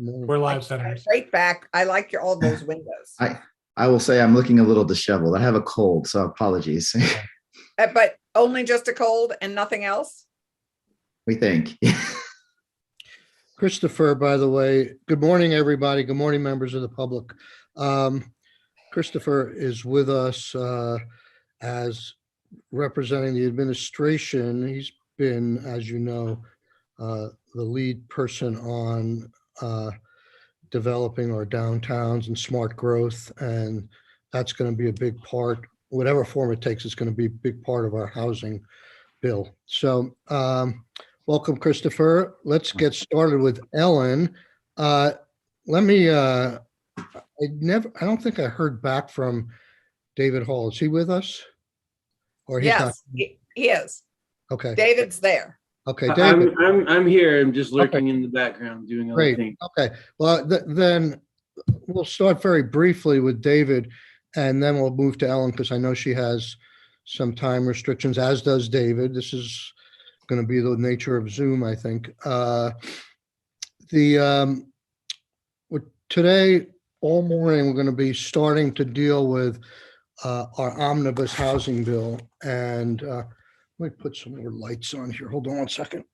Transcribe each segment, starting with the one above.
We're live, Senators. Right back. I like all those windows. I will say I'm looking a little disheveled. I have a cold, so apologies. But only just a cold and nothing else? We think. Christopher, by the way, good morning, everybody. Good morning, members of the public. Christopher is with us as representing the administration. He's been, as you know, the lead person on developing our downtowns and smart growth. And that's going to be a big part, whatever form it takes, it's going to be a big part of our housing bill. So welcome, Christopher. Let's get started with Ellen. I don't think I heard back from David Hall. Is he with us? Or he's not? Yes, he is. Okay. David's there. Okay, David. I'm here. I'm just lurking in the background doing other Great. things. Okay. Well, then we'll start very briefly with David, and then we'll move to Ellen because I know she has some time restrictions, as does David. This is going to be the nature of Zoom, I think. Today, all morning, we're going to be starting to deal with our omnibus housing bill. And let me put some more lights on here. Hold on one second.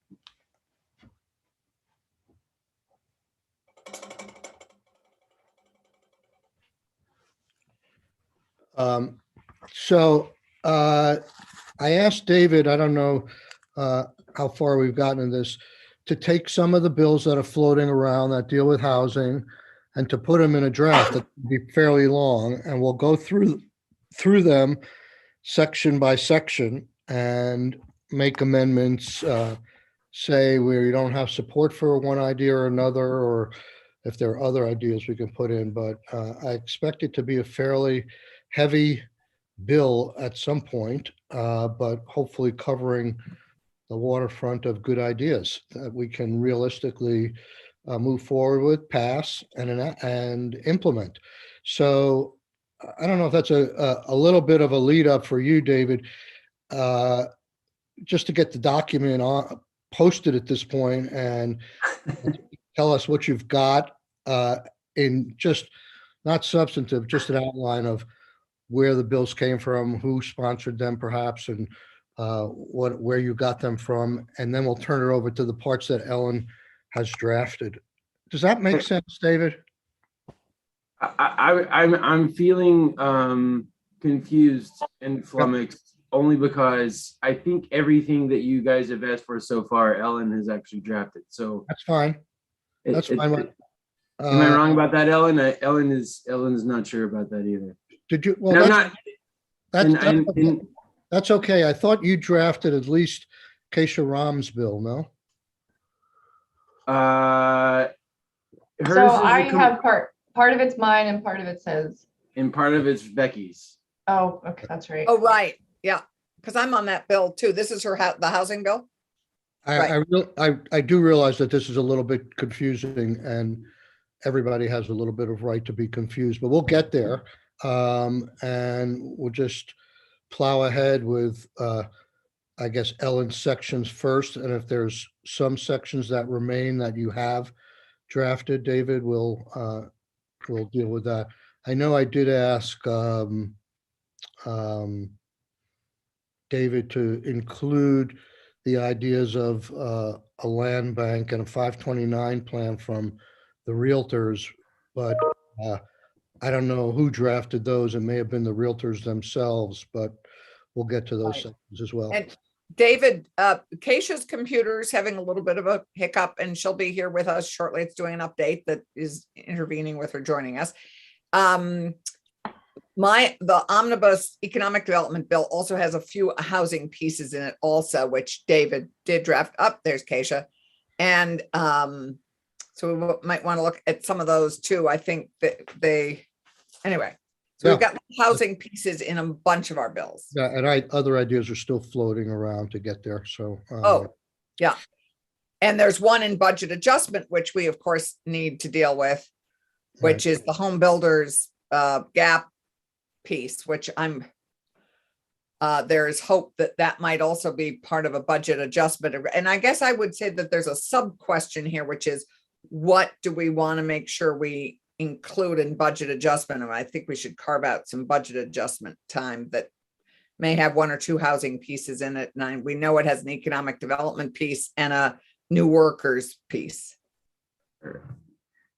I asked David, I don't know how far we've gotten in this, to take some of the bills that are floating around that deal with housing and to put them in a draft that would be fairly long, and we'll go through them section by section and make amendments, say where you don't have support for one idea or another, or if there are other ideas we can put in. But I expect it to be a fairly heavy bill at some point, but hopefully covering the waterfront of good ideas that we can realistically move forward with, pass, and implement. So I don't know if that's a little bit of a lead up for you, David, just to get the document posted at this point and tell us what you've got in just not substantive, just an outline of where the bills came from, who sponsored them perhaps, and where you got them from. And then we'll turn it over to the parts that Ellen has drafted. Does that make sense, David? I'm feeling confused and flummoxed only because I think everything that you guys have asked for so far, Ellen has actually drafted. So that's fine. That's fine. Am I wrong about that, Ellen? Ellen is not sure about that either. Did you? Well, no, that's okay. I thought you drafted at least Keisha Ram's bill, no? So I have part of it's mine and part of it says. And part of it's Becky's. Oh, okay, that's right. Oh, right. Yeah, because I'm on that bill too. This is the housing bill. I do realize that this is a little bit confusing, and everybody has a little bit of right to be confused, but we'll get there. And we'll just plow ahead with, I guess, Ellen's sections first. And if there's some sections that remain that you have drafted, David, we'll deal with that. I know I did ask David to include the ideas of a land bank and a 529 plan from the realtors, but I don't know who drafted those. It may have been the realtors themselves, but we'll get to those sections as well. And David, Keisha's computer is having a little bit of a hiccup, and she'll be here with us shortly. It's doing an update that is intervening with her joining us. The Omnibus Economic Development Bill also has a few housing pieces in it also, which David did draft up. There's Keisha. And so we might want to look at some of those too. I think that anyway, so we've got housing pieces in a bunch of our bills. Yeah, and other ideas are still floating around to get there. So yeah. And there's one in budget adjustment, which we of course need to deal with, which is the home builders gap piece, which there is hope that might also be part of a budget adjustment. And I guess I would say that there's a sub question here, which is what do we want to make sure we include in budget adjustment? And I think we should carve out some budget adjustment time that may have one or two housing pieces in it. And we know it has an economic development piece and a new workers piece.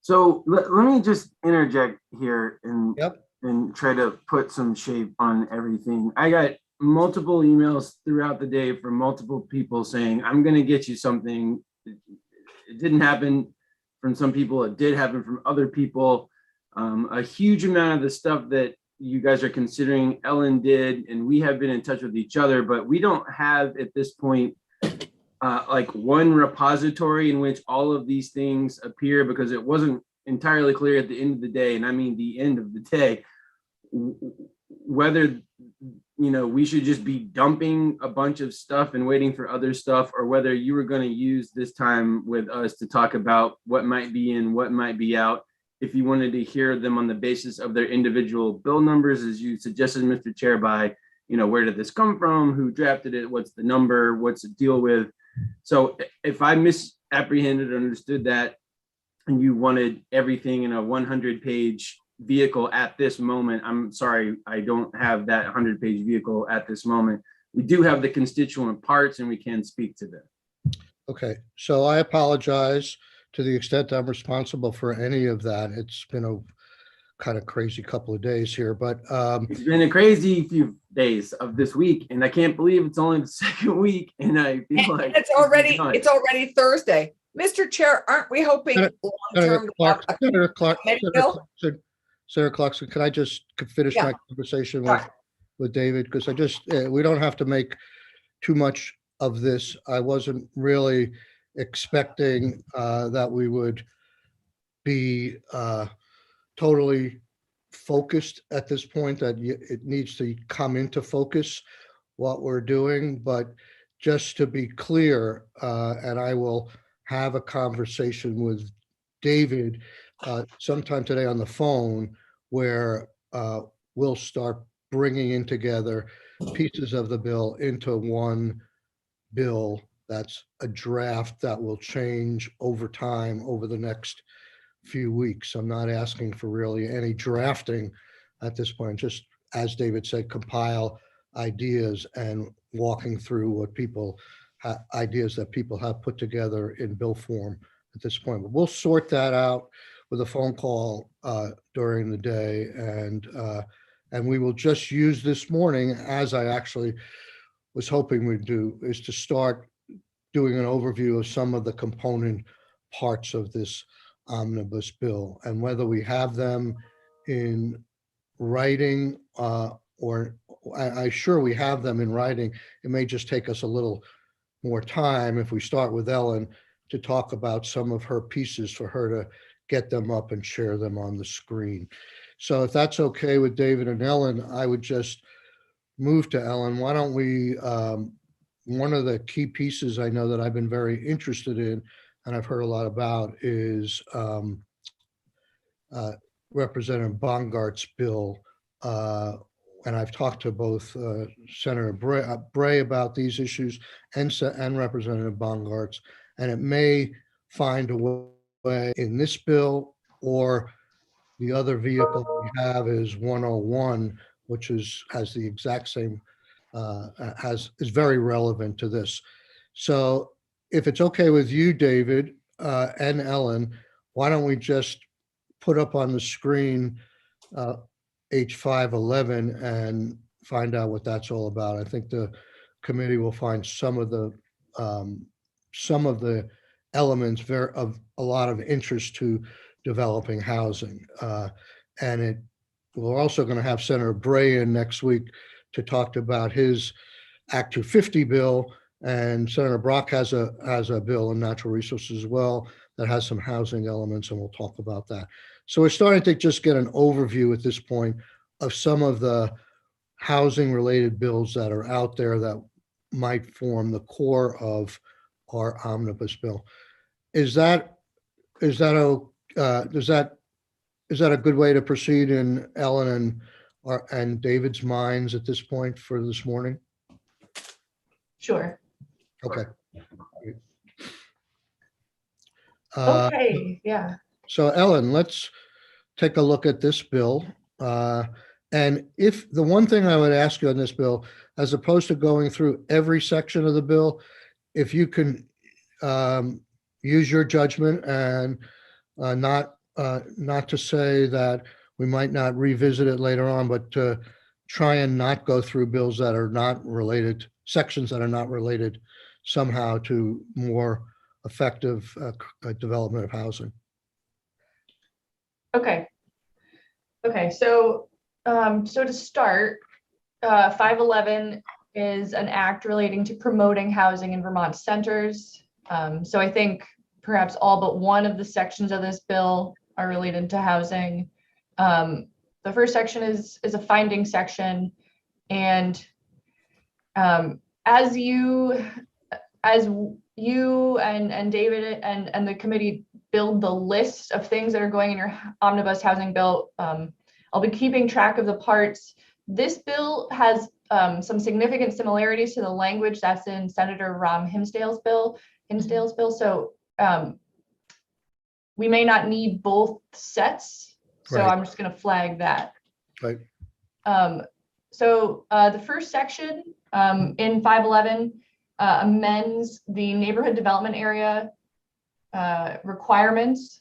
So let me just interject here and Yep. and try to put some shape on everything. I got multiple emails throughout the day from multiple people saying, I'm going to get you something. It didn't happen from some people. It did happen from other people. A huge amount of the stuff that you guys are considering, Ellen did, and we have been in touch with each other, but we don't have at this point like one repository in which all of these things appear, because it wasn't entirely clear at the end of the day, and I mean the end of the day, whether we should just be dumping a bunch of stuff and waiting for other stuff, or whether you were going to use this time with us to talk about what might be in, what might be out. If you wanted to hear them on the basis of their individual bill numbers, as you suggested, Mr. Chair, by, where did this come from? Who drafted it? What's the number? What's it deal with? So if I misapprehended or understood that, and you wanted everything in a 100-page vehicle at this moment, I'm sorry, I don't have that 100-page vehicle at this moment. We do have the constituent parts and we can speak to them. Okay, so I apologize to the extent I'm responsible for any of that. It's been a kind of crazy couple of days here, but it's been a crazy few days of this week, and I can't believe it's only the second week, and I feel like it's already Thursday. Mr. Chair, aren't we hoping long-term? Sarah Clarkson, can I just finish my conversation with David? Because we don't have to make too much of this. I wasn't really expecting that we would be totally focused at this point, that it needs to come into focus what we're doing. But just to be clear, and I will have a conversation with David sometime today on the phone, where we'll start bringing in together pieces of the bill into one bill that's a draft that will change over time over the next few weeks. I'm not asking for really any drafting at this point, just, as David said, compile ideas and walking through what ideas that people have put together in bill form at this point. But we'll sort that out with a phone call during the day, and we will just use this morning, as I actually was hoping we'd do, is to start doing an overview of some of the component parts of this omnibus bill, and whether we have them in writing or I'm sure we have them in writing. It may just take us a little more time if we start with Ellen to talk about some of her pieces, for her to get them up and share them on the screen. So if that's okay with David and Ellen, I would just move to Ellen. Why don't we, one of the key pieces I know that I've been very interested in and I've heard a lot about is Representative Bongart's bill. And I've talked to both Senator Bray about these issues and Representative Bongart's, and it may find a way in this bill, or the other vehicle we have is 101, which has the exact same, is very relevant to this. So if it's okay with you, David and Ellen, why don't we just put up on the screen H511 and find out what that's all about. I think the committee will find some of the elements of a lot of interest to developing housing. And we're also going to have Senator Bray in next week to talk about his Act 250 bill, and Senator Brock has a bill on natural resources as well that has some housing elements, and we'll talk about that. So we're starting to just get an overview at this point of some of the housing related bills that are out there that might form the core of our omnibus bill. Is that a good way to proceed in Ellen and David's minds at this point for this morning? Sure. Okay. Okay, yeah. So Ellen, let's take a look at this bill. And if the one thing I would ask you on this bill, as opposed to going through every section of the bill, if you can use your judgment and not to say that we might not revisit it later on, but to try and not go through bills that are not related, sections that are not related somehow to more effective development of housing. Okay. Okay, so to start, 511 is an act relating to promoting housing in Vermont centers. So I think perhaps all but one of the sections of this bill are related to housing. The first section is a finding section, and as you and David and the committee build the list of things that are going in your omnibus housing bill, I'll be keeping track of the parts. This bill has some significant similarities to the language that's in Senator Rahm Hinsdale's bill. So we may not need both sets. So Right. I'm just going to flag that. Right. So the first section in 511 amends the neighborhood development area requirements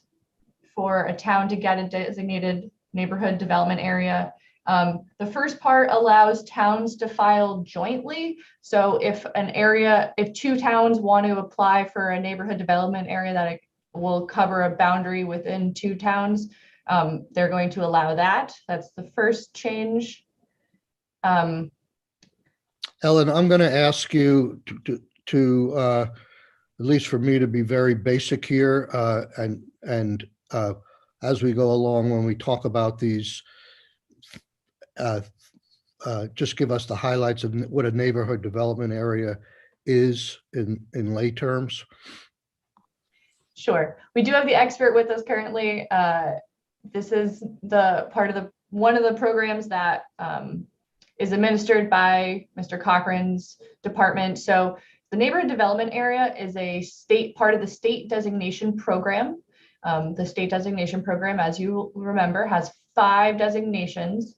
for a town to get a designated neighborhood development area. The first part allows towns to file jointly. So if two towns want to apply for a neighborhood development area that will cover a boundary within two towns, they're going to allow that. That's the first change. Ellen, I'm going to ask you to at least for me to be very basic here, and as we go along, when we talk about these, just give us the highlights of what a neighborhood development area is in lay terms. Sure. We do have the expert with us currently. This is the part of one of the programs that is administered by Mr. Cochran's department. So the neighborhood development area is a part of the state designation program. The state designation program, as you remember, has 5 designations.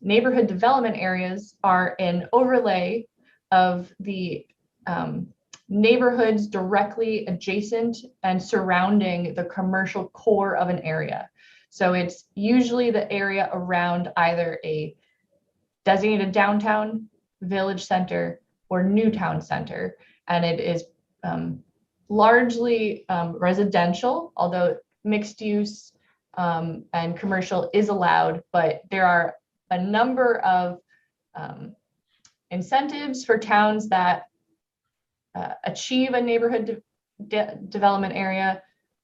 Neighborhood development areas are an overlay of the neighborhoods directly adjacent and surrounding the commercial core of an area. So it's usually the area around either a designated downtown, village center, or new town center. And it is largely residential, although mixed use and commercial is allowed, but there are a number of incentives for towns that achieve a neighborhood development area,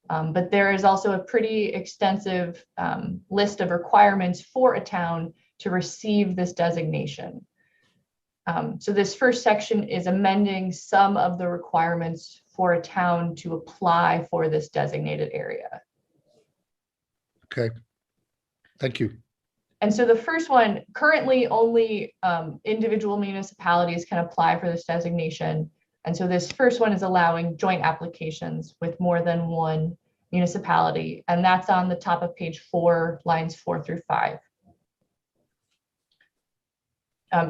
but there is also a pretty extensive list of requirements for a town to receive this designation. So this first section is amending some of the requirements for a town to apply for this designated area. Okay, thank you. And so the first one, currently only individual municipalities can apply for this designation. And so this first one is allowing joint applications with more than one municipality. And that's on the top of page 4, lines 4 through 5.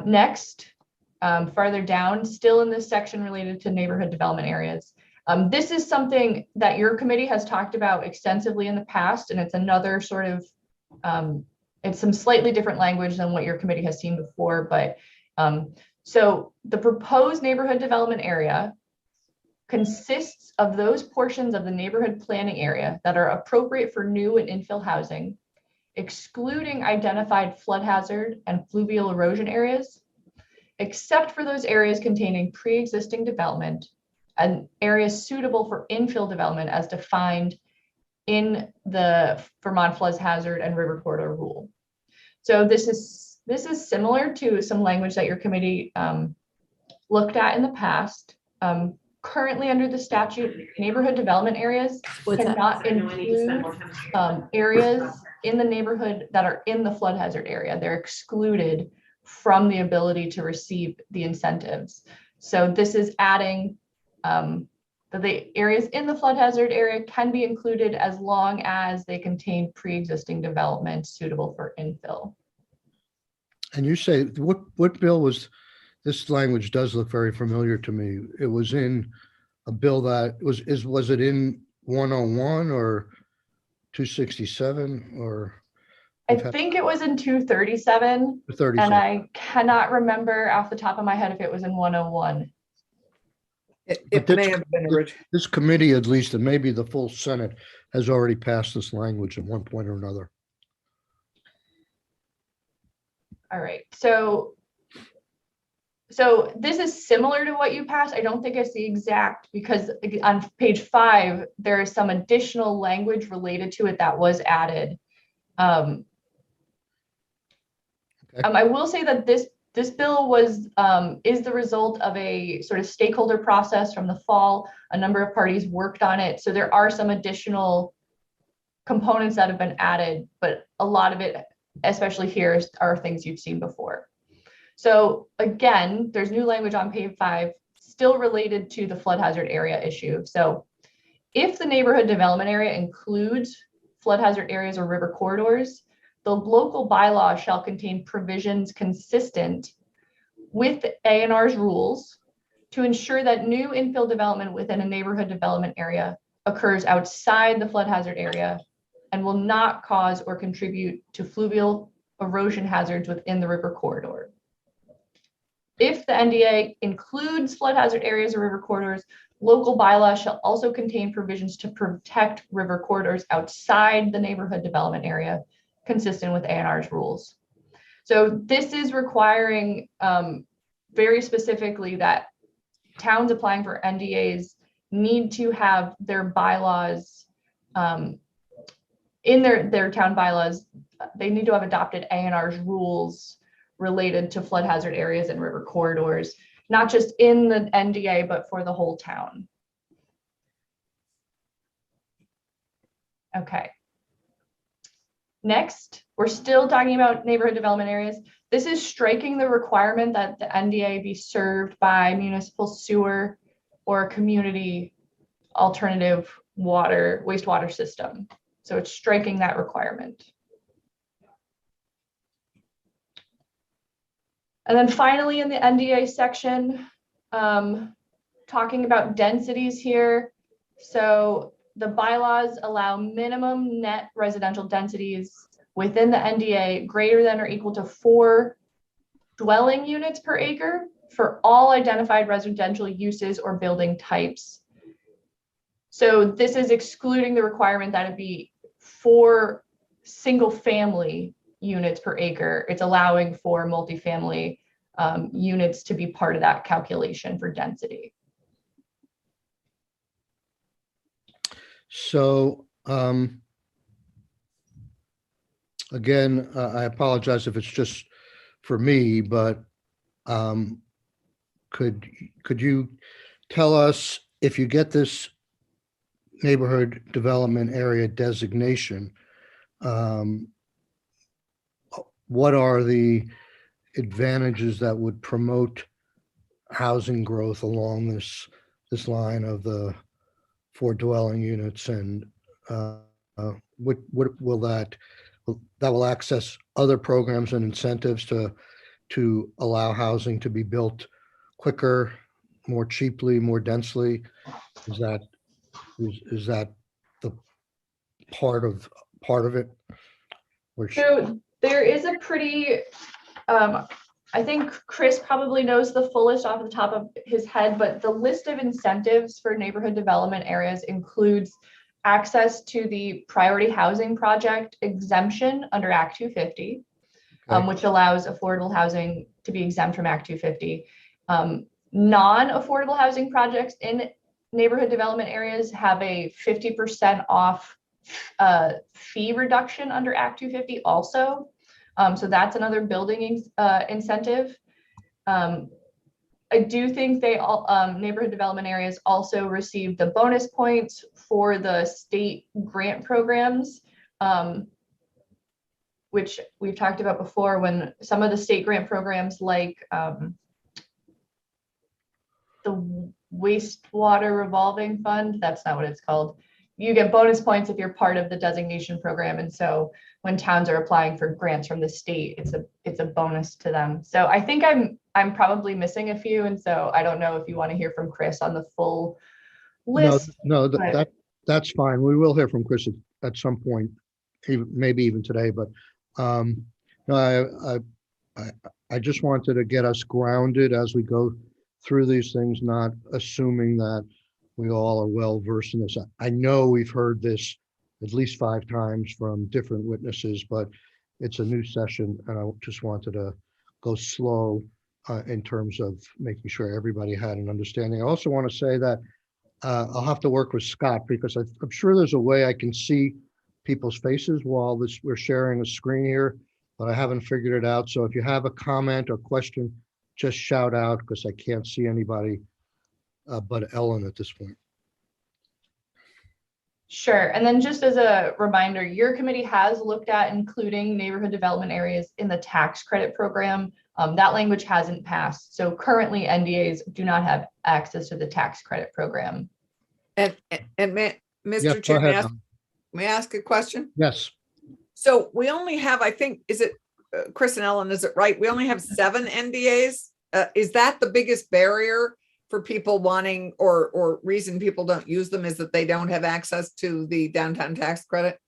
Next, farther down, still in this section related to neighborhood development areas. This is something that your committee has talked about extensively in the past, and it's another sort of, it's some slightly different language than what your committee has seen before, but so the proposed neighborhood development area consists of those portions of the neighborhood planning area that are appropriate for new and infill housing, excluding identified flood hazard and fluvial erosion areas, except for those areas containing pre-existing development and areas suitable for infill development as defined in the Vermont Flood Hazard and River Corridor Rule. So this is similar to some language that your committee looked at in the past. Currently under the statute, neighborhood development areas cannot include areas in the neighborhood that are in the flood hazard area. They're excluded from the ability to receive the incentives. So this is adding that the areas in the flood hazard area can be included as long as they contain pre-existing development suitable for infill. And you say, what bill was, this language does look very familiar to me. It was in a bill that was it in 101 or 267 or? I We've had think it was in 237, 37. and I cannot remember off the top of my head if it was in 101. It But may have been original. This committee, at least, and maybe the full Senate, has already passed this language at one point or another. All right, so this is similar to what you passed. I don't think it's the exact, because on page 5, there is some additional language related to it that was added. Okay. I will say that this bill was is the result of a sort of stakeholder process from the fall. A number of parties worked on it, so there are some additional components that have been added, but a lot of it, especially here, are things you've seen before. So again, there's new language on page 5, still related to the flood hazard area issue. So if the neighborhood development area includes flood hazard areas or river corridors, the local bylaw shall contain provisions consistent with A&R's rules to ensure that new infill development within a neighborhood development area occurs outside the flood hazard area and will not cause or contribute to fluvial erosion hazards within the river corridor. If the NDA includes flood hazard areas or river corridors, local bylaws shall also contain provisions to protect river corridors outside the neighborhood development area, consistent with A&R's rules. So this is requiring very specifically that towns applying for NDAs need to have their bylaws in their town bylaws. They need to have adopted A&R's rules related to flood hazard areas and river corridors, not just in the NDA, but for the whole town. Okay. Next, we're still talking about neighborhood development areas. This is striking the requirement that the NDA be served by municipal sewer or a community alternative wastewater system. So it's striking that requirement. And then finally, in the NDA section, talking about densities here. So the bylaws allow minimum net residential densities within the NDA greater than or equal to 4 dwelling units per acre for all identified residential uses or building types. So this is excluding the requirement that it be 4 single family units per acre. It's allowing for multifamily units to be part of that calculation for density. So again, I apologize if it's just for me, but could you tell us, if you get this neighborhood development area designation, what are the advantages that would promote housing growth along this line of the 4 dwelling units, and what will that will access other programs and incentives to allow housing to be built quicker, more cheaply, more densely? Is that the part of it? So there is a pretty, I think Chris probably knows the fullest off the top of his head, but the list of incentives for neighborhood development areas includes access to the priority housing project exemption under Act 250, Okay. which allows affordable housing to be exempt from Act 250. Non-affordable housing projects in neighborhood development areas have a 50% off fee reduction under Act 250 also. So that's another building incentive. I do think they all neighborhood development areas also receive the bonus points for the state grant programs, which we've talked about before, when some of the state grant programs like the wastewater revolving fund. That's not what it's called. You get bonus points if you're part of the designation program. And so when towns are applying for grants from the state, it's a bonus to them. So I think I'm probably missing a few. And so I don't know if you want to hear from Chris on the full list. No, but- that's fine. We will hear from Chris at some point, maybe even today, but no, I just wanted to get us grounded as we go through these things, not assuming that we all are well versed in this. I know we've heard this at least 5 times from different witnesses, but it's a new session and I just wanted to go slow in terms of making sure everybody had an understanding. I also want to say that I'll have to work with Scott because I'm sure there's a way I can see people's faces while we're sharing a screen here, but I haven't figured it out. So if you have a comment or question, just shout out because I can't see anybody but Ellen at this point. Sure. And then just as a reminder, your committee has looked at including neighborhood development areas in the tax credit program. That language hasn't passed. So currently NDAs do not have access to the tax credit program. And Mr. Yes, Chair, go ahead. may I ask a question? Yes, So we only have, I think, is it, Chris and Ellen, is it right? We only have 7 NDAs. Is that the biggest barrier for people wanting, or reason people don't use them, is that they don't have access to the downtown tax credit?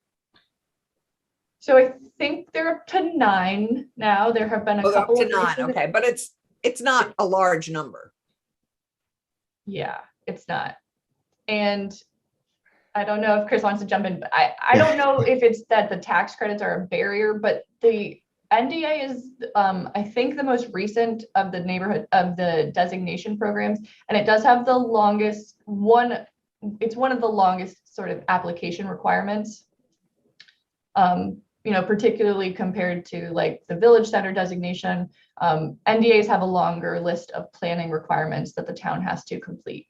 So I think they're up to 9 now. There have been a Oh, up couple to of 9, recent- okay, but it's not a large number. Yeah, it's not. And I don't know if Chris wants to jump in, but I don't know if it's that the tax credits are a barrier, but the NDA is, I think, the most recent of the neighborhood of the designation programs, and it does have the longest one. It's one of the longest sort of application requirements. Particularly compared to like the village center designation, NDAs have a longer list of planning requirements that the town has to complete.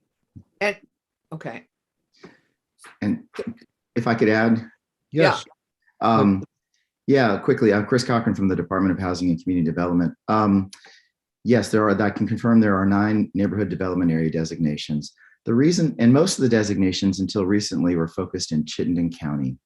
And, okay, And if I could add, yes. yeah, quickly, I'm Chris Cochran from the Department of Housing and Community Development. Yes, I can confirm there are 9 neighborhood development area designations. The reason, and most of the designations until recently were focused in Chittenden County.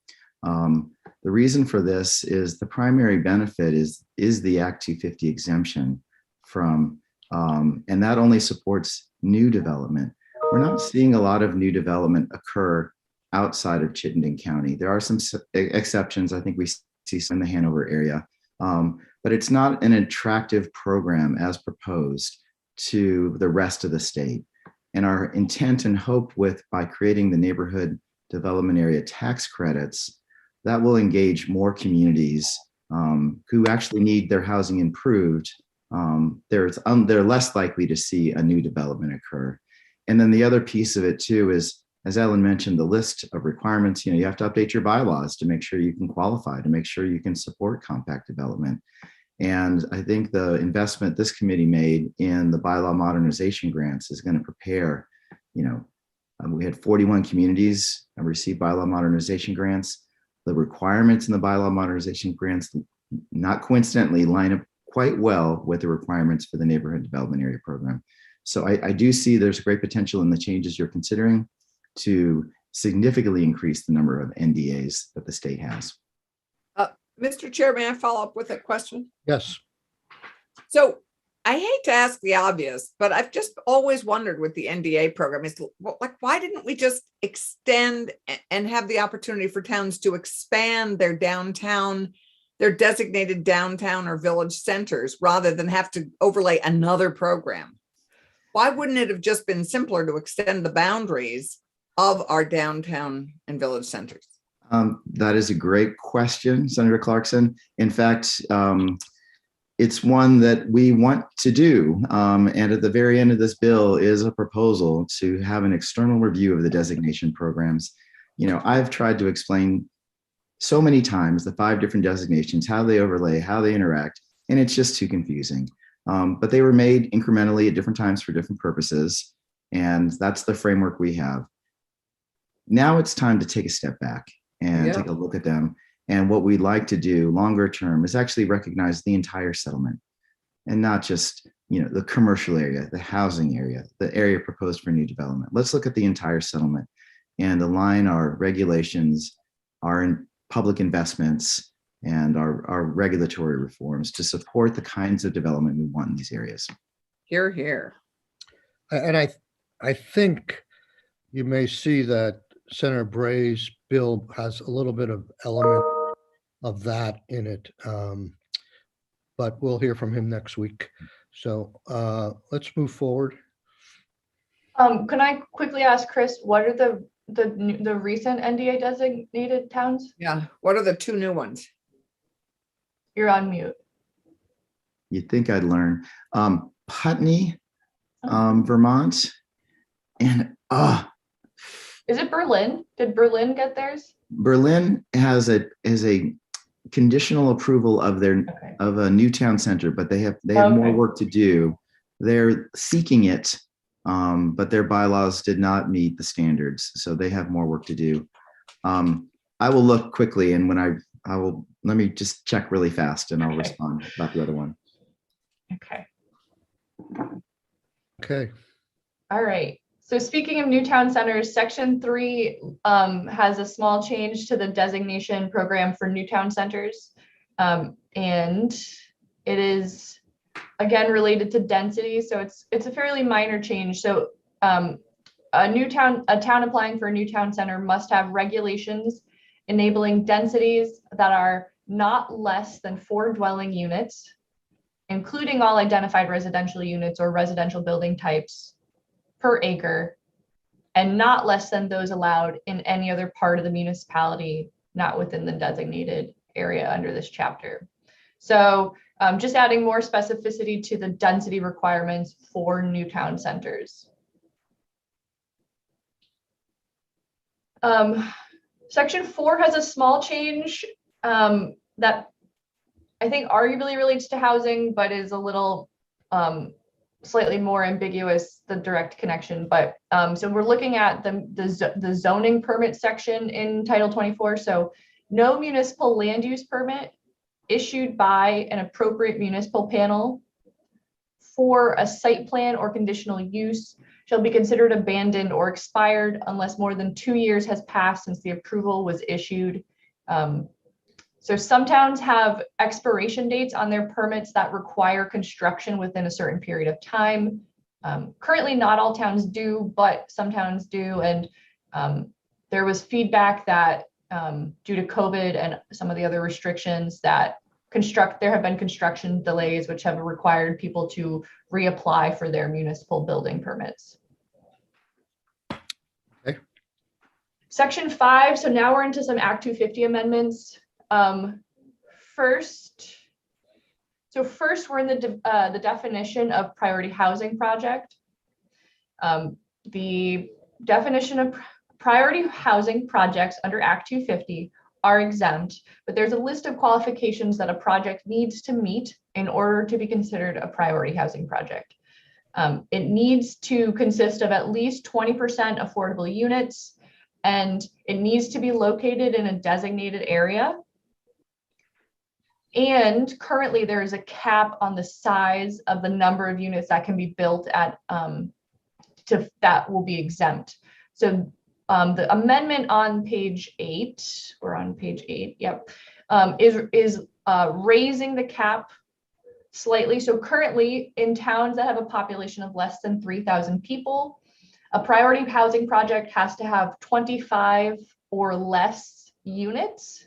The reason for this is the primary benefit is the Act 250 exemption from, and that only supports new development. We're not seeing a lot of new development occur outside of Chittenden County. There are some exceptions. I think we see some in the Hanover area, but it's not an attractive program as proposed to the rest of the state. And our intent and hope by creating the neighborhood development area tax credits, that will engage more communities who actually need their housing improved. They're less likely to see a new development occur. And then the other piece of it too is, as Ellen mentioned, the list of requirements, you have to update your bylaws to make sure you can qualify, to make sure you can support compact development. And I think the investment this committee made in the bylaw modernization grants is going to prepare, we had 41 communities receive bylaw modernization grants. The requirements in the bylaw modernization grants, not coincidentally, line up quite well with the requirements for the neighborhood development area program. So I do see there's great potential in the changes you're considering to significantly increase the number of NDAs that the state has. Mr. Chair, may I follow up with a question? Yes. So I hate to ask the obvious, but I've just always wondered with the NDA program is like, why didn't we just extend and have the opportunity for towns to expand their downtown, their designated downtown or village centers rather than have to overlay another program? Why wouldn't it have just been simpler to extend the boundaries of our downtown and village centers? That is a great question, Senator Clarkson. In fact, it's one that we want to do. And at the very end of this bill is a proposal to have an external review of the designation programs. I've tried to explain so many times the 5 different designations, how they overlay, how they interact, and it's just too confusing. But they were made incrementally at different times for different purposes. And that's the framework we have. Now it's time to take a step back and take a look at them. And what we'd like to do longer term is actually recognize the entire settlement and not just, the commercial area, the housing area, the area proposed for new development. Let's look at the entire settlement and align our regulations, our public investments, and our regulatory reforms to support the kinds of development we want in these areas. Here, here. And I think you may see that Senator Bray's bill has a little bit of element of that in it. But we'll hear from him next week. So let's move forward. Can I quickly ask Chris, what are the recent NDA designated towns? Yeah. What are the two new ones? You're on mute. You'd think I'd learn. Putney, Vermont, and Is it Berlin? Did Berlin get theirs? Berlin has a conditional approval of Okay. of a new town center, but they have more Okay. work to do. They're seeking it, but their bylaws did not meet the standards, so they have more work to do. I will look quickly, and when I will, let me just check really fast, and I'll Okay. respond about the other one. Okay. Okay. All right. So speaking of new town centers, section 3 has a small change to the designation program for new town centers. And it is again related to density. So it's a fairly minor change. So a town applying for a new town center must have regulations enabling densities that are not less than 4 dwelling units, including all identified residential units or residential building types per acre, and not less than those allowed in any other part of the municipality, not within the designated area under this chapter. So just adding more specificity to the density requirements for new town centers. Section 4 has a small change that I think arguably relates to housing, but is a little slightly more ambiguous, the direct connection. But so we're looking at the zoning permit section in Title 24. So no municipal land use permit issued by an appropriate municipal panel for a site plan or conditional use shall be considered abandoned or expired unless more than 2 years has passed since the approval was issued. So some towns have expiration dates on their permits that require construction within a certain period of time. Currently, not all towns do, but some towns do. And there was feedback that due to COVID and some of the other restrictions that there have been construction delays, which have required people to reapply for their municipal building permits. Okay. Section 5, so now we're into some Act 250 amendments. First, we're in the definition of priority housing project. The definition of priority housing projects under Act 250 are exempt, but there's a list of qualifications that a project needs to meet in order to be considered a priority housing project. It needs to consist of at least 20% affordable units, and it needs to be located in a designated area. And currently there is a cap on the size of the number of units that can be built at that will be exempt. So the amendment on page 8, we're on page 8, yep, is raising the cap slightly. So currently in towns that have a population of less than 3,000 people, a priority housing project has to have 25 or less units.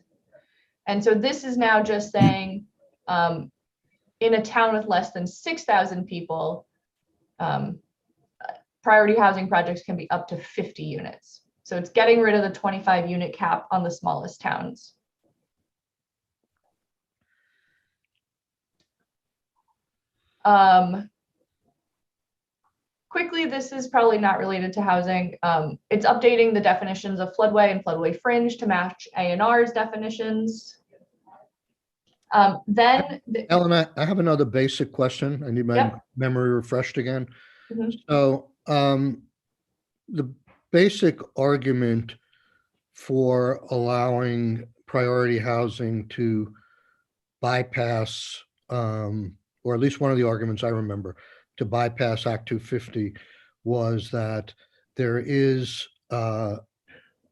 And so this is now just saying in a town with less than 6,000 people, priority housing projects can be up to 50 units. So it's getting rid of the 25 unit cap on the smallest towns. Quickly, this is probably not related to housing. It's updating the definitions of floodway and floodway fringe to match A&R's definitions. Ellen, I have another basic question. I need my memory refreshed again. Mhm. So the basic argument for allowing priority housing to bypass, or at least one of the arguments I remember, to bypass Act 250 was that there is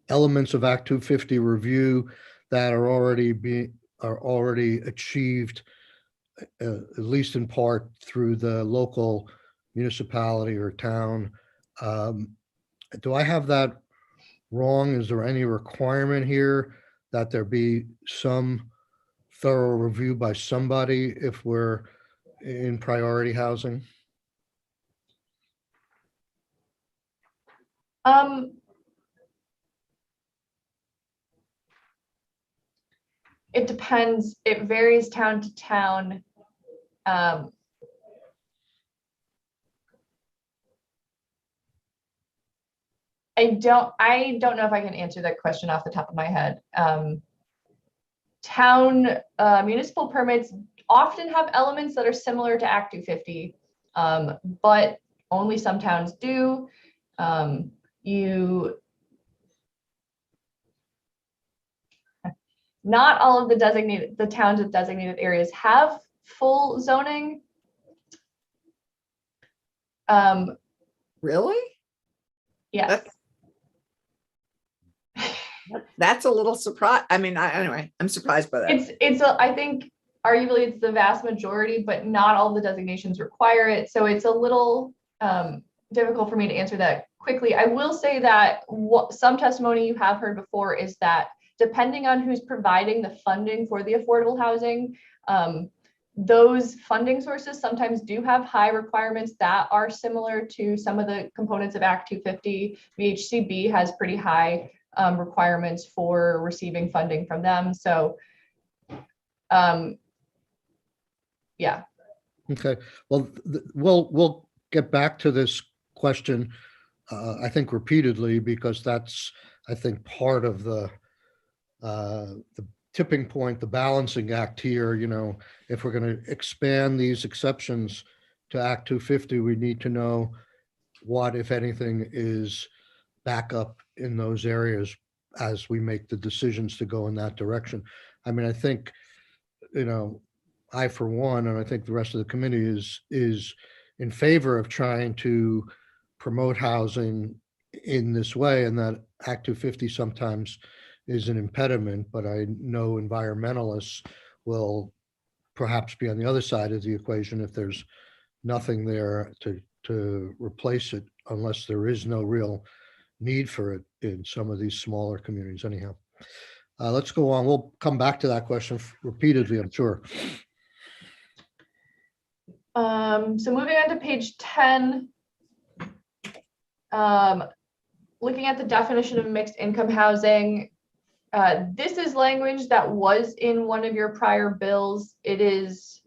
elements of Act 250 review that are already achieved, at least in part through the local municipality or town. Do I have that wrong? Is there any requirement here that there be some thorough review by somebody if we're in priority housing? It depends. It varies town to town. I don't know if I can answer that question off the top of my head. Town municipal permits often have elements that are similar to Act 250, but only some towns do. Not all of the towns with designated areas have full zoning. Really? Yes. That's a little surprise. I mean, anyway, I'm surprised by that. I think arguably it's the vast majority, but not all the designations require it. So it's a little difficult for me to answer that quickly. I will say that some testimony you have heard before is that depending on who's providing the funding for the affordable housing, those funding sources sometimes do have high requirements that are similar to some of the components of Act 250. VHCB has pretty high requirements for receiving funding from them. So, yeah. Okay. Well, we'll get back to this question, I think repeatedly, because that's, I think, part of the tipping point, the balancing act here. You know, if we're going to expand these exceptions to Act 250, we need to know what, if anything, is back up in those areas as we make the decisions to go in that direction. I mean, I think, you know, I, for one, and I think the rest of the committee is in favor of trying to promote housing in this way, and that Act 250 sometimes is an impediment, but I know environmentalists will perhaps be on the other side of the equation if there's nothing there to replace it, unless there is no real need for it in some of these smaller communities anyhow. Let's go on. We'll come back to that question repeatedly, I'm sure. So moving on to page 10, looking at the definition of mixed income housing, this is language that was in one of your prior bills. It is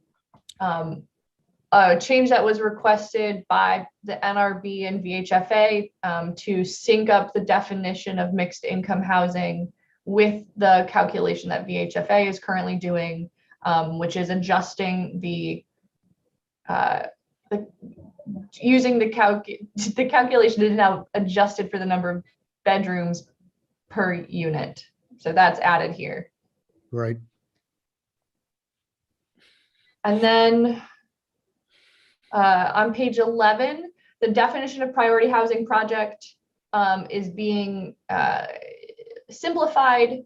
a change that was requested by the NRB and VHFA to sync up the definition of mixed income housing with the calculation that VHFA is currently doing, which is adjusting using the calculation is now adjusted for the number of bedrooms per unit. So that's added here. Right. And then on page 11, the definition of priority housing project is being simplified.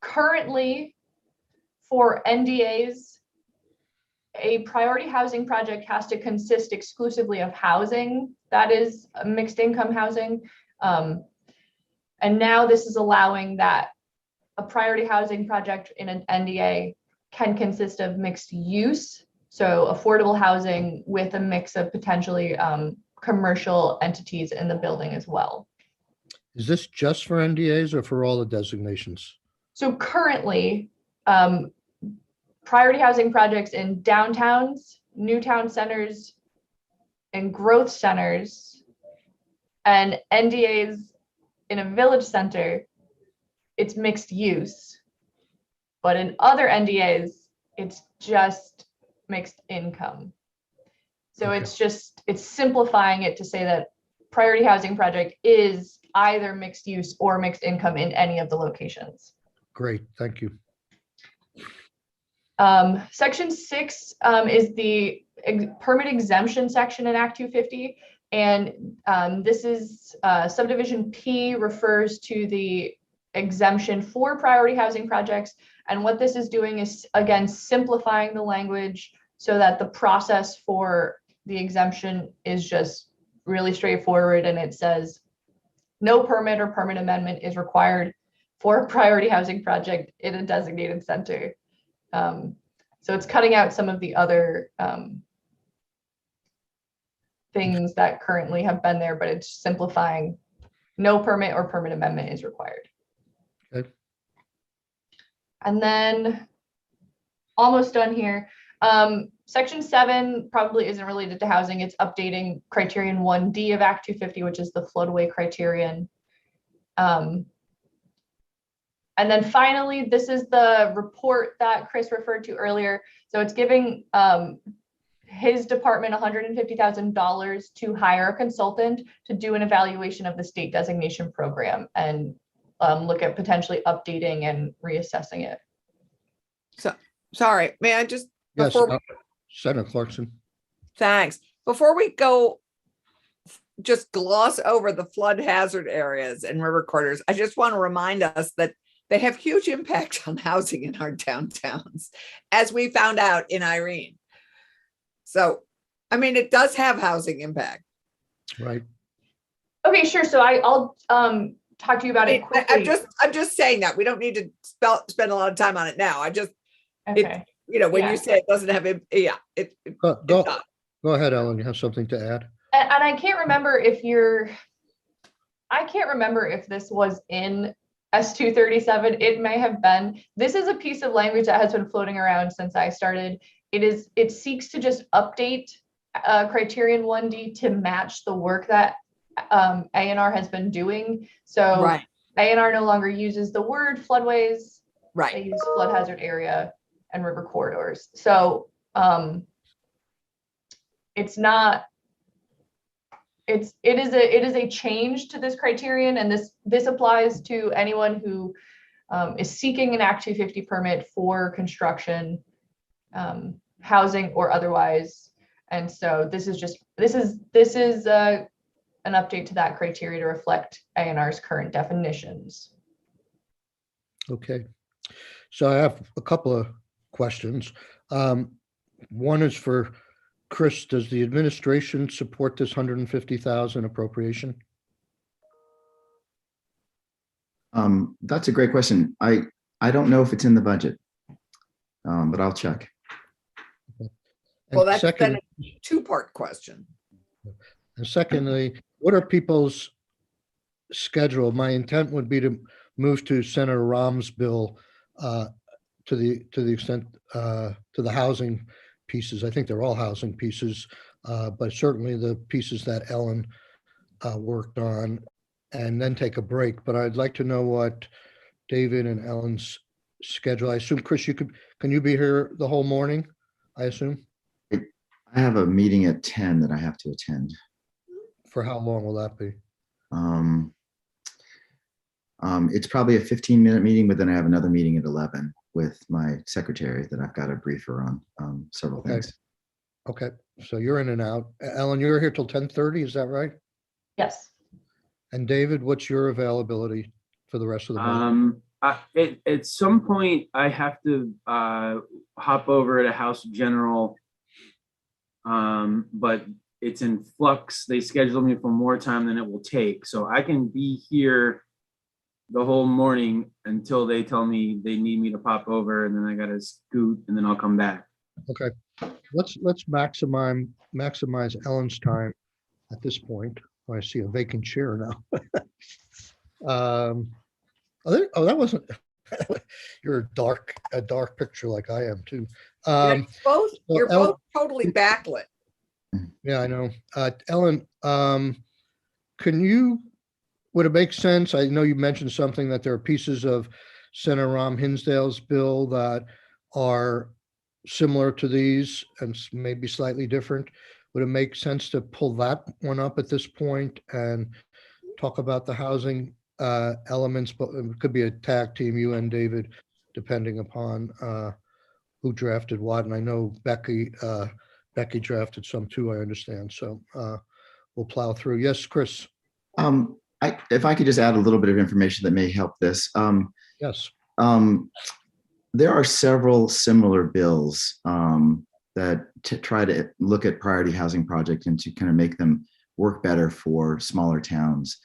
Currently, for NDAs, a priority housing project has to consist exclusively of housing that is mixed income housing. And now this is allowing that a priority housing project in an NDA can consist of mixed use, so affordable housing with a mix of potentially commercial entities in the building as well. Is this just for NDAs or for all the designations? So currently, priority housing projects in downtowns, new town centers, and growth centers, and NDAs in a village center, it's mixed use. But in other NDAs, it's just mixed income. So Okay. it's simplifying it to say that priority housing project is either mixed use or mixed income in any of the locations. Great, thank you. Section 6 is the permit exemption section in Act 250. And this is subdivision P refers to the exemption for priority housing projects. And what this is doing is, again, simplifying the language so that the process for the exemption is just really straightforward. And it says no permit or permit amendment is required for a priority housing project in a designated center. So it's cutting out some of the other things that currently have been there, but it's simplifying. No permit or permit amendment is required. Okay. And then almost done here. Section 7 probably isn't related to housing. It's updating criterion 1D of Act 250, which is the floodway criterion. And then finally, this is the report that Chris referred to earlier. So it's giving his department $150,000 to hire a consultant to do an evaluation of the state designation program and look at potentially updating and reassessing it. So, sorry, may I just, Yes, before we, Senator Clarkson. thanks. Before we go, just gloss over the flood hazard areas and river corridors, I just want to remind us that they have huge impact on housing in our downtowns, as we found out in Irene. So, I mean, it does have housing impact. Right. Okay, sure. So I'll talk to you about it quickly. I'm just saying that we don't need to spend a lot of time on it now. I just, Okay. when Yeah. you say it doesn't have, it Go does. ahead, Ellen. You have something to add? And I can't remember if this was in S237. It may have been. This is a piece of language that has been floating around since I started. It seeks to just update criterion 1D to match the work that A&R has been doing. So Right, A&R no longer uses the word floodways. They right. use flood hazard area and river corridors. So it is a change to this criterion, and this applies to anyone who is seeking an Act 250 permit for construction, housing or otherwise. And so this is an update to that criteria to reflect A&R's current definitions. Okay. So I have a couple of questions. One is for Chris. Does the administration support this 150,000 appropriation? That's a great question. I don't know if it's in the budget, but I'll check. And Well, that's second, then a two-part question. and secondly, what are people's schedule? My intent would be to move to Senator Rahm's bill to the extent to the housing pieces. I think they're all housing pieces, but certainly the pieces that Ellen worked on, and then take a break. But I'd like to know what David and Ellen's schedule. I assume, Chris, can you be here the whole morning? I assume. I have a meeting at 10 that I have to attend. For how long will that be? It's probably a 15-minute meeting, but then I have another meeting at 11 with my secretary that I've got to brief her on several Okay. things. Okay, so you're in and out. Ellen, you're here till 10:30, is that right? Yes. And David, what's your availability for the rest of the month? At some point, I have to hop over to House General, but it's in flux. They scheduled me for more time than it will take, so I can be here the whole morning until they tell me they need me to pop over, and then I gotta scoot, and then I'll come back. Okay, let's maximize Ellen's time at this point. Oh, I see a vacant chair now. That wasn't. You're a dark picture like I am too. You're Ellen- both totally backlit. Yeah, I know. Ellen, would it make sense? I know you mentioned something that there are pieces of Senator Rahm Hinsdale's bill that are similar to these and maybe slightly different. Would it make sense to pull that one up at this point and talk about the housing elements? But it could be a tag team, you and David, depending upon who drafted what. And I know Becky Becky drafted some too, I understand. So we'll plow through. Yes, Chris? If I could just add a little bit of information that may help this. Yes. There are several similar bills that try to look at priority housing projects and to kind of make them work better for smaller towns.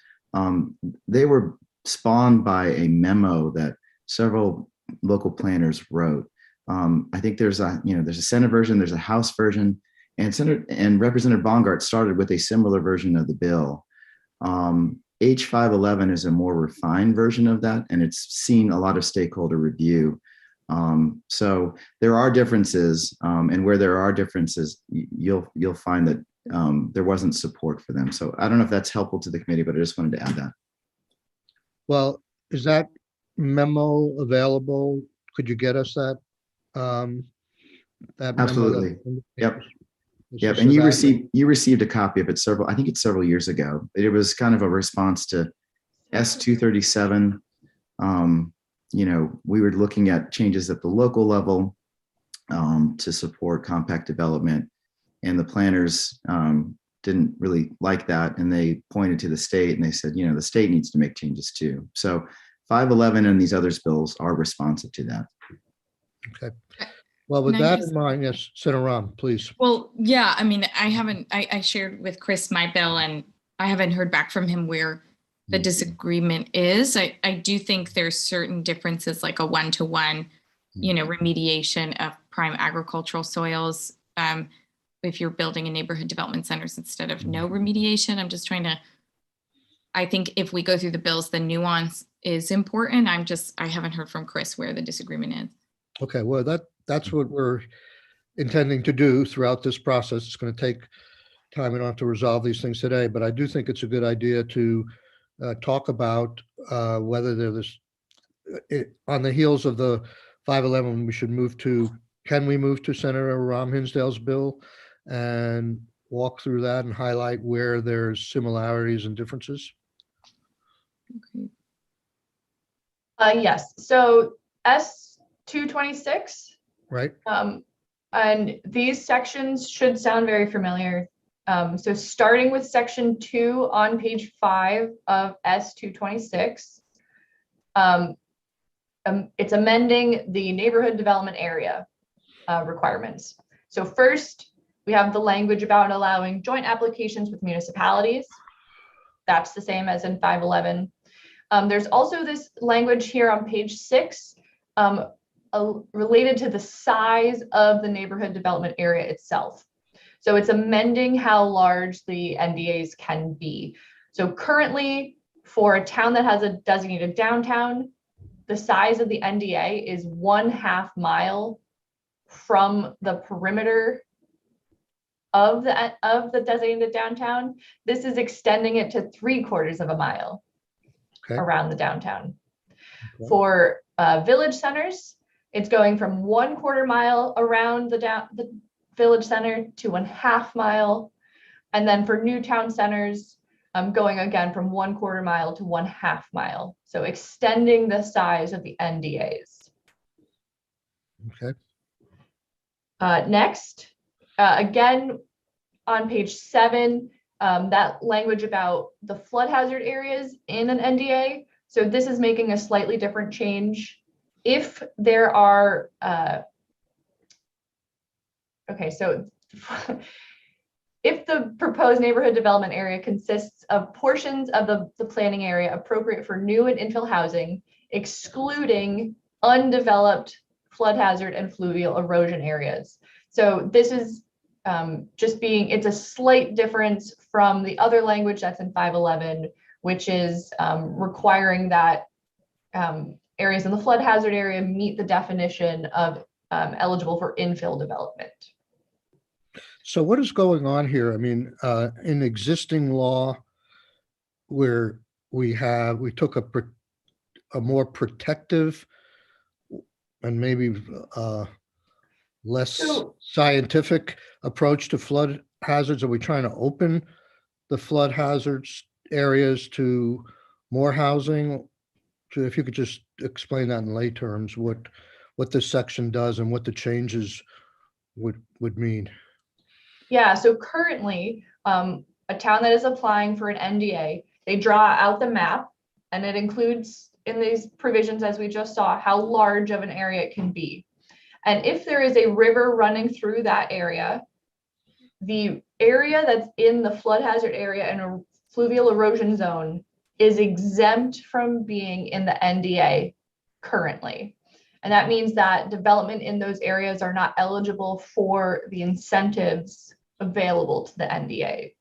They were spawned by a memo that several local planners wrote. I think there's a Senate version, there's a House version, and Representative Bongart started with a similar version of the bill. H511 is a more refined version of that, and it's seen a lot of stakeholder review. So there are differences, and where there are differences, you'll find that there wasn't support for them. So I don't know if that's helpful to the committee, but I just wanted to add that. Well, is that memo available? Could you get us that? That memo Absolutely. that- Yep. Yep. So And you that- received a copy of it I think it's several years ago. It was kind of a response to S237. We were looking at changes at the local level to support compact development, and the planners didn't really like that. And they pointed to the state and they said, the state needs to make changes too. So 511 and these other bills are responsive to that. Okay. Well, with Can I that just- in mind, yes, Senator Ram, please. Well, yeah, I mean, I shared with Chris my bill and I haven't heard back from him where the disagreement is. I do think there's certain differences, like a one-to-one, remediation of prime agricultural soils. If you're building in neighborhood development centers instead of no remediation, I'm just trying to, I think if we go through the bills, the nuance is important. I haven't heard from Chris where the disagreement is. Okay, well, that's what we're intending to do throughout this process. It's going to take time. We don't have to resolve these things today, but I do think it's a good idea to talk about whether there's on the heels of the 511, can we move to Senator Ram Hinsdale's bill and walk through that and highlight where there's similarities and differences? Okay. Yes, so S226, Right? and these sections should sound very familiar. So starting with section 2 on page 5 of S226, it's amending the neighborhood development area requirements. So first, we have the language about allowing joint applications with municipalities. That's the same as in 511. There's also this language here on page 6 related to the size of the neighborhood development area itself. So it's amending how large the NDAs can be. So currently, for a town that has a designated downtown, the size of the NDA is 1/2 mile from the perimeter of the designated downtown. This is extending it to 3/4 of a mile around the downtown. Okay. For village centers, it's going from 1/4 mile around the village center to 1/2 mile. And then for new town centers, going again from 1/4 mile to 1/2 mile. So extending the size of the NDAs. Okay. Next, again, on page 7, that language about the flood hazard areas in an NDA. So this is making a slightly different change. If there are, so if the proposed neighborhood development area consists of portions of the planning area appropriate for new and infill housing, excluding undeveloped flood hazard and fluvial erosion areas. So this is it's a slight difference from the other language that's in 511, which is requiring that areas in the flood hazard area meet the definition of eligible for infill development. So what is going on here? I mean, in existing law, where we took a more protective and maybe less So- scientific approach to flood hazards. Are we trying to open the flood hazards areas to more housing? So if you could just explain that in lay terms, what this section does and what the changes would mean. Yeah, so currently, a town that is applying for an NDA, they draw out the map, and it includes in these provisions, as we just saw, how large of an area it can be. And if there is a river running through that area, the area that's in the flood hazard area and a fluvial erosion zone is exempt from being in the NDA currently. And that means that development in those areas are not eligible for the incentives available to the NDA.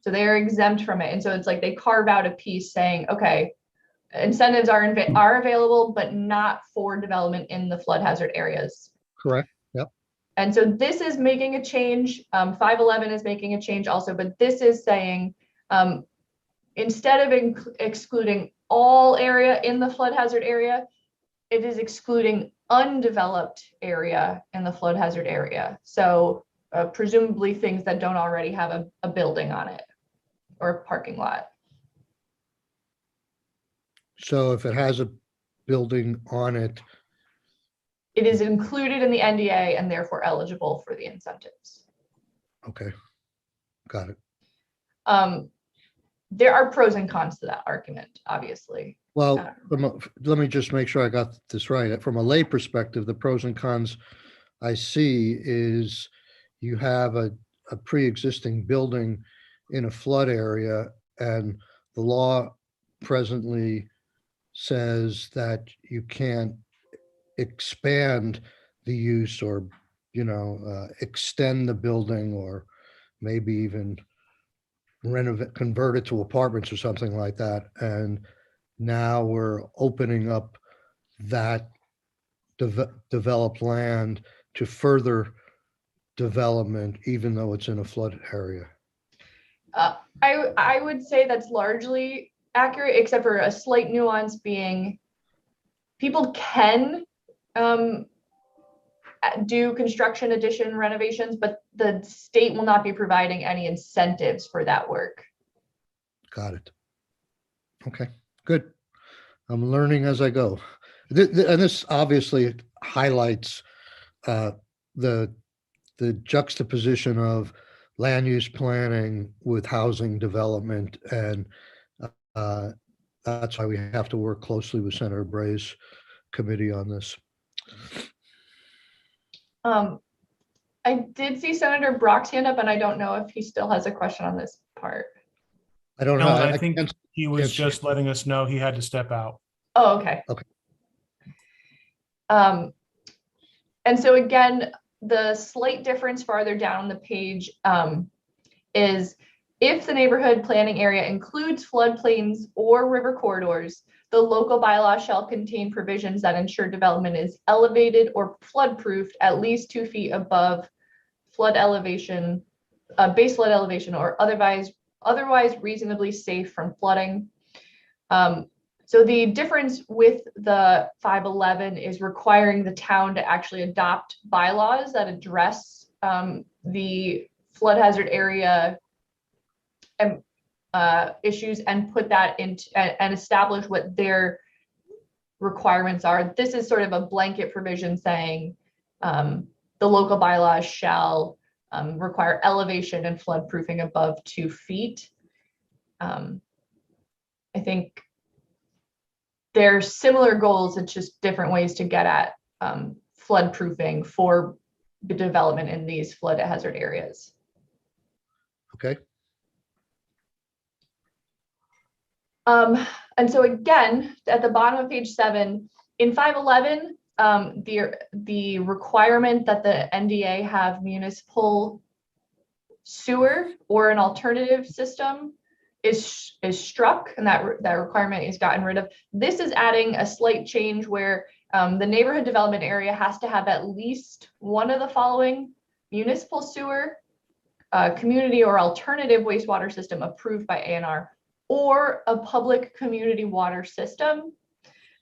So they are exempt from it. And so it's like they carve out a piece saying, okay, incentives are available, but not for development in the flood hazard areas. Correct. Yep. And so this is making a change. 511 is making a change also, but this is saying, instead of excluding all area in the flood hazard area, it is excluding undeveloped area in the flood hazard area. So presumably things that don't already have a building on it or a parking lot. So if it has a building on it, It is included in the NDA and therefore eligible for the incentives. okay, got it. There are pros and cons to that argument, obviously. Well, let me just make sure I got this right. From a lay perspective, the pros and cons I see is you have a pre-existing building in a flood area, and the law presently says that you can't expand the use or, extend the building, or maybe even renovate, convert it to apartments or something like that. And now we're opening up that developed land to further development, even though it's in a flood area. I would say that's largely accurate, except for a slight nuance being people can do construction, addition, renovations, but the state will not be providing any incentives for that work. Got it. Okay, good. I'm learning as I go. And this obviously highlights the juxtaposition of land use planning with housing development. And that's why we have to work closely with Senator Bray's committee on this. I did see Senator Brock's hand up, and I don't know if he still has a question on this part. I don't know. I think can't- he was can't- just letting us know he had to step out. Oh, okay. Okay. And so again, the slight difference farther down the page is if the neighborhood planning area includes floodplains or river corridors, the local bylaw shall contain provisions that ensure development is elevated or flood-proofed at least 2 feet above flood elevation, base flood elevation, or otherwise reasonably safe from flooding. So the difference with the 511 is requiring the town to actually adopt bylaws that address the flood hazard area issues and put that into and establish what their requirements are. This is sort of a blanket provision saying the local bylaws shall require elevation and flood proofing above 2 feet. I think they're similar goals. It's just different ways to get at flood proofing for the development in these flood hazard areas. Okay. And so again, at the bottom of page 7, in 511, the requirement that the NDA have municipal sewer or an alternative system is struck, and that requirement is gotten rid of. This is adding a slight change where the neighborhood development area has to have at least one of the following: municipal sewer, community or alternative wastewater system approved by ANR, or a public community water system.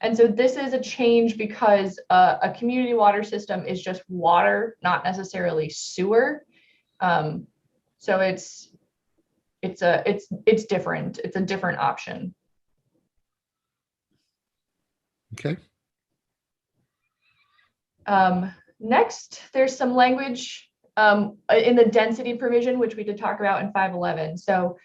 And so this is a change because a community water system is just water, not necessarily sewer. So it's different. It's a different option. Okay. Next, there's some language in the density provision, which we did talk about in 511. So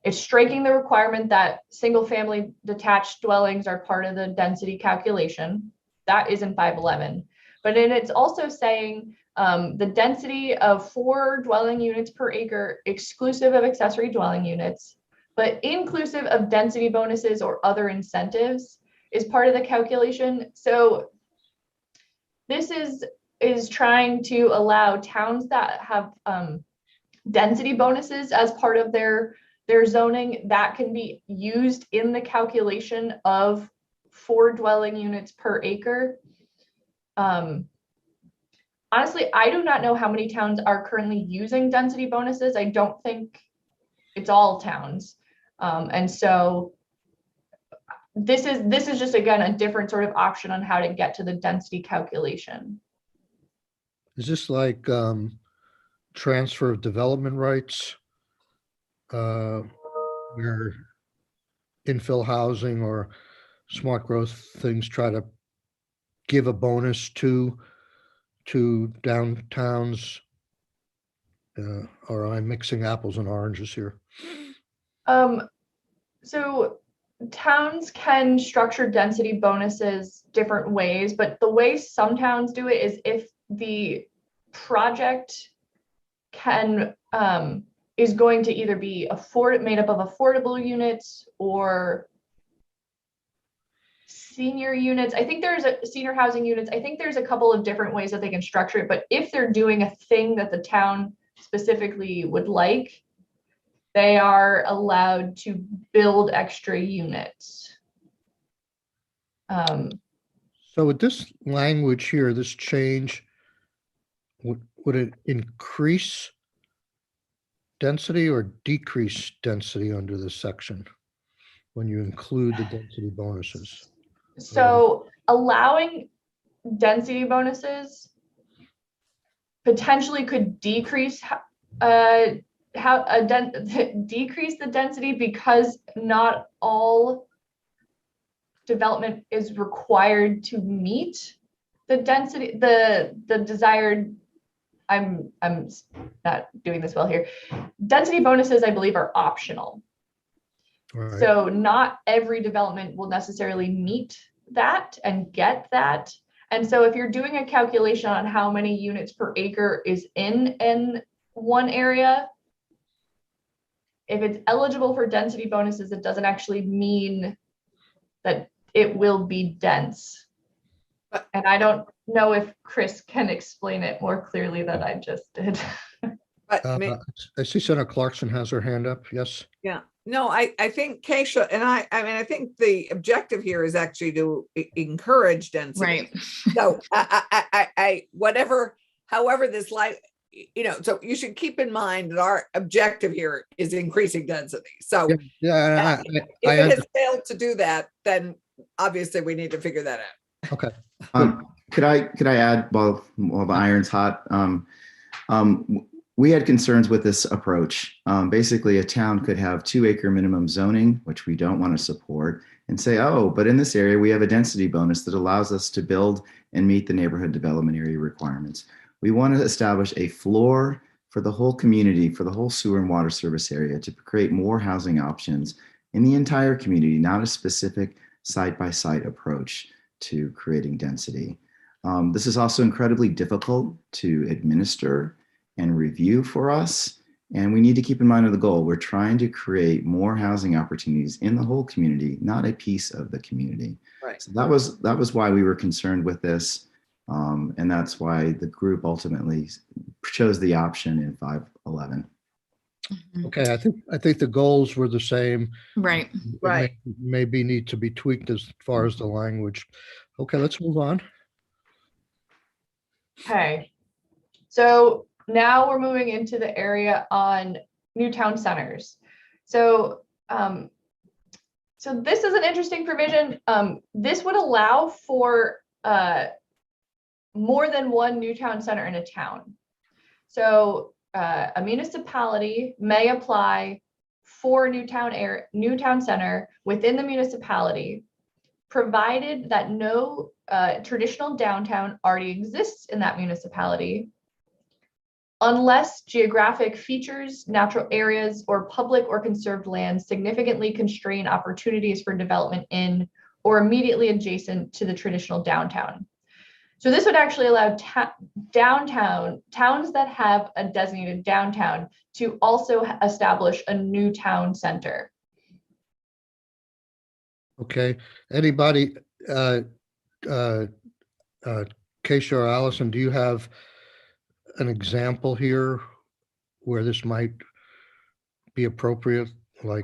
it's striking the requirement that single family detached dwellings are part of the density calculation. That is in 511. But then it's also saying the density of 4 dwelling units per acre exclusive of accessory dwelling units, but inclusive of density bonuses or other incentives is part of the calculation. So this is trying to allow towns that have density bonuses as part of their zoning that can be used in the calculation of 4 dwelling units per acre. Honestly, I do not know how many towns are currently using density bonuses. I don't think it's all towns. And so this is just, again, a different sort of option on how to get to the density calculation. Is this like transfer of development rights? Where infill housing or smart growth things try to give a bonus to downtowns? Or am I mixing apples and oranges here? So towns can structure density bonuses different ways, but the way some towns do it is if the project can is going to either be made up of affordable units or senior units. I think there's senior housing units. I think there's a couple of different ways that they can structure it, but if they're doing a thing that the town specifically would like, they are allowed to build extra units. So with this language here, this change, would it increase density or decrease density under this section when you include the density bonuses? So allowing density bonuses potentially could decrease decrease the density, because not all development is required to meet the density, the desired. I'm not doing this well here. Density bonuses, I believe, are optional. Right. So not every development will necessarily meet that and get that. And so if you're doing a calculation on how many units per acre is in one area, if it's eligible for density bonuses, it doesn't actually mean that it will be dense. And I don't know if Chris can explain it more clearly than I just did. But I see Senator Clarkson has her hand up. Yes. yeah, no, I think Keisha, and I mean, I think the objective here is actually to encourage density. Right. So however this so you should keep in mind that our objective here is increasing density. So Yeah. if it has failed to do that, then obviously we need to figure that out. Okay. Could I add while the iron's hot? We had concerns with this approach. Basically, a town could have 2-acre minimum zoning, which we don't want to support, and say, oh, but in this area, we have a density bonus that allows us to build and meet the neighborhood development area requirements. We want to establish a floor for the whole community, for the whole sewer and water service area, to create more housing options in the entire community, not a specific site-by-site approach to creating density. This is also incredibly difficult to administer and review for us. And we need to keep in mind of the goal. We're trying to create more housing opportunities in the whole community, not a piece of the community. Right. So that was why we were concerned with this. And that's why the group ultimately chose the option in 511. Okay. I think the goals were the same. Right. Right. Maybe need to be tweaked as far as the language. Okay, let's move on. Okay. So now we're moving into the area on new town centers. So, so this is an interesting provision. This would allow for more than one new town center in a town. So a municipality may apply for a new town center within the municipality, provided that no traditional downtown already exists in that municipality, unless geographic features, natural areas, or public or conserved lands significantly constrain opportunities for development in or immediately adjacent to the traditional downtown. So this would actually allow towns that have a designated downtown to also establish a new town center. Okay, anybody, Keisha or Allison, do you have an example here where this might be appropriate, like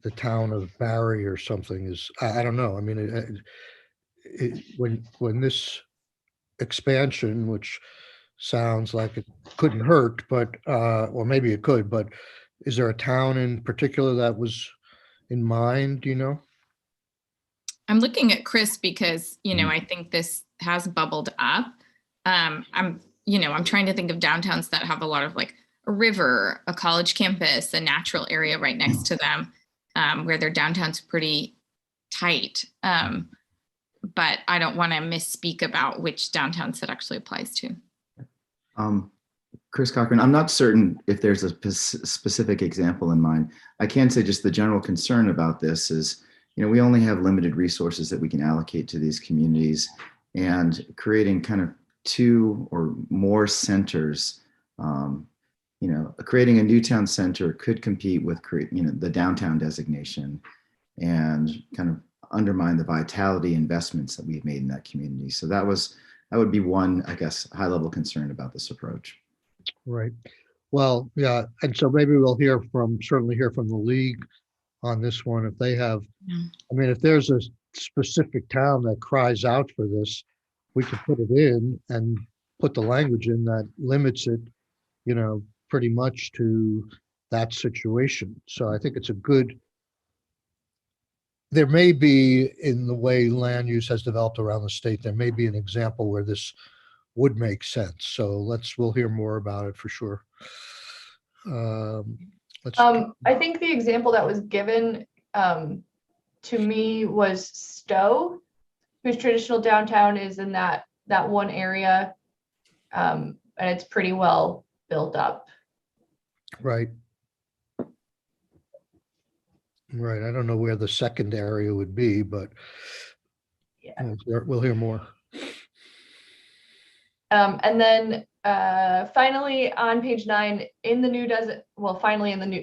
the town of Barry or something is, I don't know. I mean, when this expansion, which sounds like it couldn't hurt, but, or maybe it could, but is there a town in particular that was in mind, do you know? I'm looking at Chris because, I think this has bubbled up. I'm trying to think of downtowns that have a lot of like a river, a college campus, a natural area right next to them, where their downtown's pretty tight. But I don't want to misspeak about which downtowns that actually applies to. Chris Cochran, I'm not certain if there's a specific example in mind. I can say just the general concern about this is, we only have limited resources that we can allocate to these communities, and creating kind of two or more centers, creating a new town center could compete with the downtown designation and kind of undermine the vitality investments that we've made in that community. So that would be one, I guess, high level concern about this approach. Right. Well, yeah. And so maybe we'll certainly hear from the league on this one. If they have, I mean, if there's a specific town that cries out for this, we could put it in and put the language in that limits it, pretty much to that situation. So I think it's there may be, in the way land use has developed around the state, there may be an example where this would make sense. So we'll hear more about it for sure. I think the example that was given to me was Stowe, whose traditional downtown is in that one area, and it's pretty well built up. Right. Right. I don't know where the second area would be, but Yeah. We'll hear more. And then finally on page 9 in the new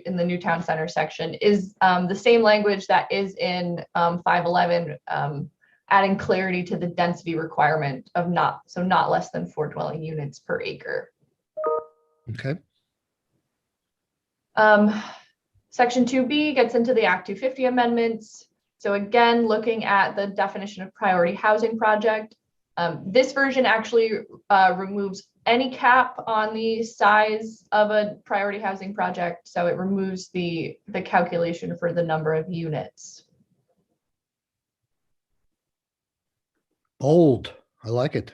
in the new town center section is the same language that is in 511, adding clarity to the density requirement of not less than 4 dwelling units per acre. Okay. Section 2B gets into the Act 250 amendments. So again, looking at the definition of priority housing project, this version actually removes any cap on the size of a priority housing project. So it removes the calculation for the number of units. Bold. I like it.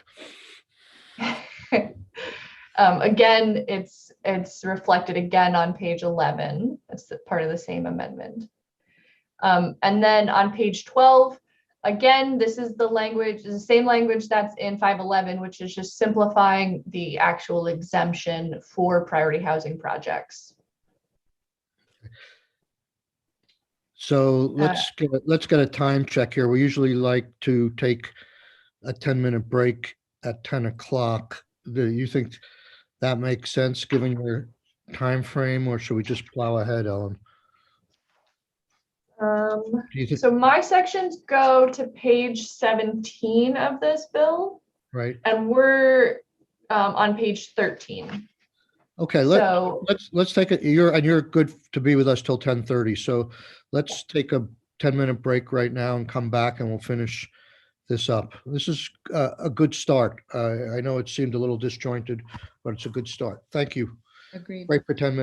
Again, it's reflected again on page 11. That's part of the same amendment. And then on page 12, again, this is the same language that's in 511, which is just simplifying the actual exemption for priority housing projects. So let's get a time check here. We usually like to take a 10-minute break at 10 o'clock. Do you think that makes sense given your time frame, or should we just plow ahead, Ellen? So my sections go to page 17 of this bill, Right. and we're on page 13. Okay, let's take it. You're good to be with us till 10:30. So let's take a 10-minute break right now and come back, and we'll finish this up. This is a good start. I know it seemed a little disjointed, but it's a good start. Thank you. Agreed. Break for 10 minutes.